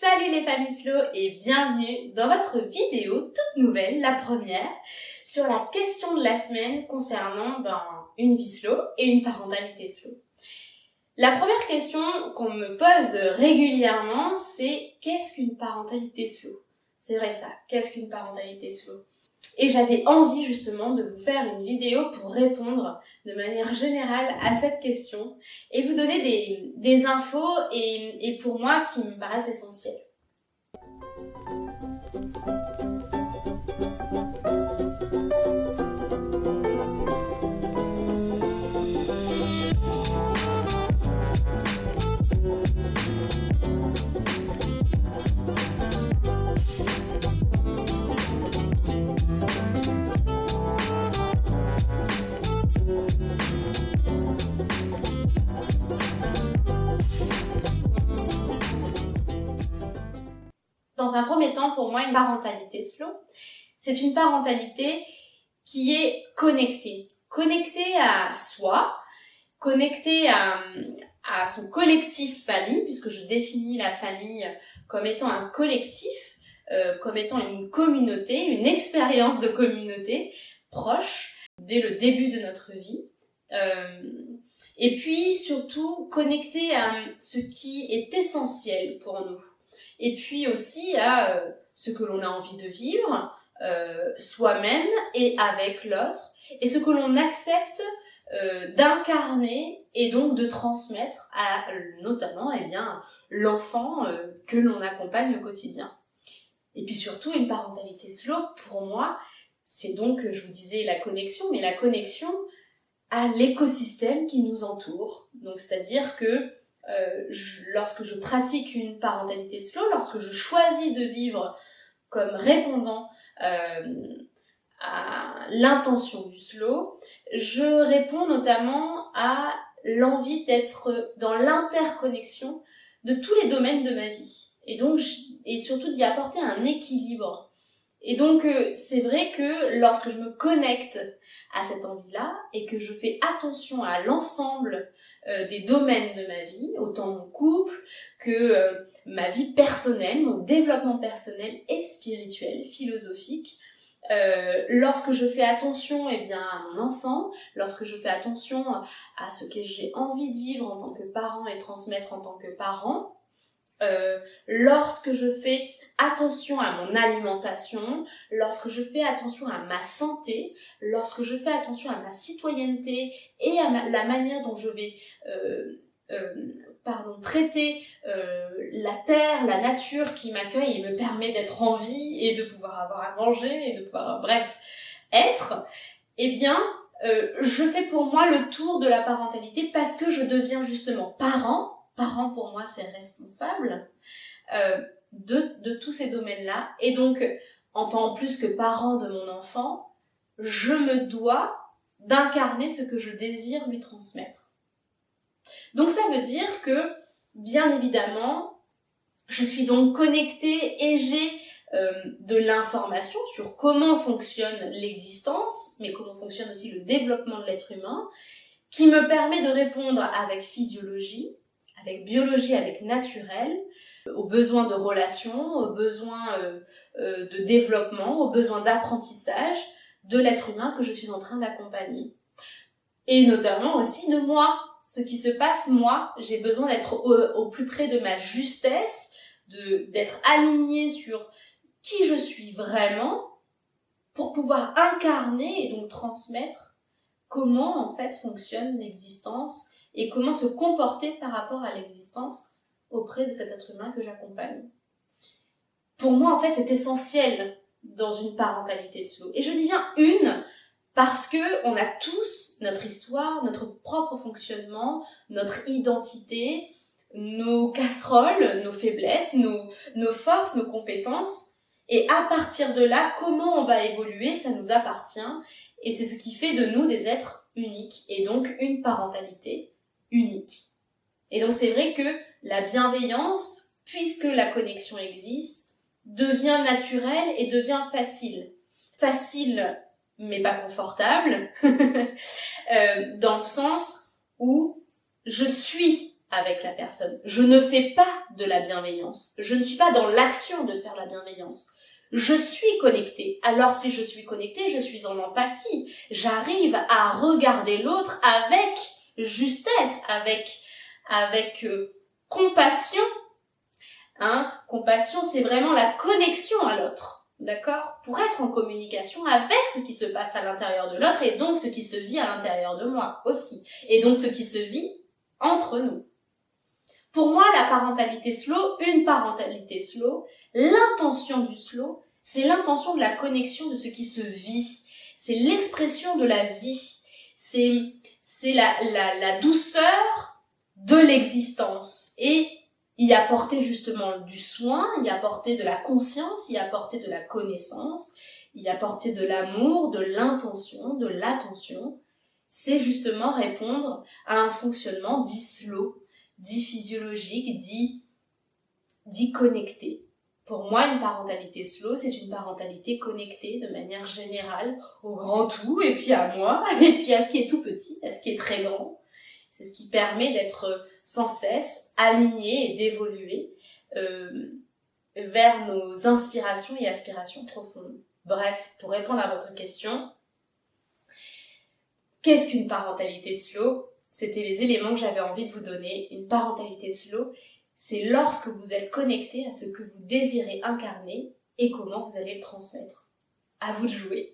Salut les familles slow et bienvenue dans votre vidéo toute nouvelle, la première, sur la question de la semaine concernant une vie slow et une parentalité slow. La première question qu'on me pose régulièrement, c'est qu'est-ce qu'une parentalité slow? C'est vrai ça, qu'est-ce qu'une parentalité slow? Et j'avais envie justement de vous faire une vidéo pour répondre de manière générale à cette question et vous donner des infos et pour moi qui me paraissent essentielles. Dans un premier temps, pour moi, une parentalité slow, c'est une parentalité qui est connectée. Connectée à soi, connectée à son collectif famille, puisque je définis la famille comme étant un collectif, comme étant une communauté, une expérience de communauté proche dès le début de notre vie. Et puis surtout connectée à ce qui est essentiel pour nous. Et puis aussi à ce que l'on a envie de vivre soi-même et avec l'autre, et ce que l'on accepte d'incarner et donc de transmettre à notamment l'enfant que l'on accompagne au quotidien. Et puis surtout une parentalité slow, pour moi, c'est donc, je vous disais, la connexion, mais la connexion à l'écosystème qui nous entoure. Donc c'est-à-dire que lorsque je pratique une parentalité slow, lorsque je choisis de vivre comme répondant à l'intention du slow, je réponds notamment à l'envie d'être dans l'interconnexion de tous les domaines de ma vie et surtout d'y apporter un équilibre. Et donc c'est vrai que lorsque je me connecte à cette envie-là et que je fais attention à l'ensemble des domaines de ma vie, autant mon couple que ma vie personnelle, mon développement personnel et spirituel, philosophique, lorsque je fais attention à mon enfant, lorsque je fais attention à ce que j'ai envie de vivre en tant que parent et transmettre en tant que parent, lorsque je fais attention à mon alimentation, lorsque je fais attention à ma santé, lorsque je fais attention à ma citoyenneté et à la manière dont je vais traiter la terre, la nature qui m'accueille et me permet d'être en vie et de pouvoir avoir à manger et de pouvoir, être, je fais pour moi le tour de la parentalité parce que je deviens justement parent. Parent pour moi c'est responsable de tous ces domaines-là. Et donc, en tant plus que parent de mon enfant, je me dois d'incarner ce que je désire lui transmettre. Donc ça veut dire que, bien évidemment, je suis donc connectée et j'ai de l'information sur comment fonctionne l'existence, mais comment fonctionne aussi le développement de l'être humain, qui me permet de répondre avec physiologie, avec biologie, avec naturel, aux besoins de relations, aux besoins de développement, aux besoins d'apprentissage de l'être humain que je suis en train d'accompagner. Et notamment aussi de moi, ce qui se passe, moi, j'ai besoin d'être au plus près de ma justesse, d'être alignée sur qui je suis vraiment pour pouvoir incarner et donc transmettre comment en fait fonctionne l'existence et comment se comporter par rapport à l'existence auprès de cet être humain que j'accompagne. Pour moi, en fait, c'est essentiel dans une parentalité slow. Et je dis bien une, parce que on a tous notre histoire, notre propre fonctionnement, notre identité, nos casseroles, nos faiblesses, nos forces, nos compétences. Et à partir de là, comment on va évoluer, ça nous appartient. Et c'est ce qui fait de nous des êtres uniques. Et donc, une parentalité unique. Et donc, c'est vrai que la bienveillance, puisque la connexion existe, devient naturelle et devient facile. Facile, mais pas confortable, dans le sens où je suis avec la personne. Je ne fais pas de la bienveillance. Je ne suis pas dans l'action de faire la bienveillance. Je suis connectée. Alors si je suis connectée, je suis en empathie. J'arrive à regarder l'autre avec justesse, avec compassion. Compassion, c'est vraiment la connexion à l'autre. D'accord? Pour être en communication avec ce qui se passe à l'intérieur de l'autre et donc ce qui se vit à l'intérieur de moi aussi. Et donc ce qui se vit entre nous. Pour moi, la parentalité slow, une parentalité slow, l'intention du slow, c'est l'intention de la connexion de ce qui se vit. C'est l'expression de la vie. C'est la douceur de l'existence. Et y apporter justement du soin, y apporter de la conscience, y apporter de la connaissance, y apporter de l'amour, de l'intention, de l'attention. C'est justement répondre à un fonctionnement dit slow, dit physiologique, dit connecté. Pour moi, une parentalité slow, c'est une parentalité connectée de manière générale au grand tout, et puis à moi, et puis à ce qui est tout petit, à ce qui est très grand. C'est ce qui permet d'être sans cesse aligné et d'évoluer vers nos inspirations et aspirations profondes. Bref, pour répondre à votre question, qu'est-ce qu'une parentalité slow ? C'était les éléments que j'avais envie de vous donner. Une parentalité slow, c'est lorsque vous êtes connecté à ce que vous désirez incarner et comment vous allez le transmettre. À vous de jouer.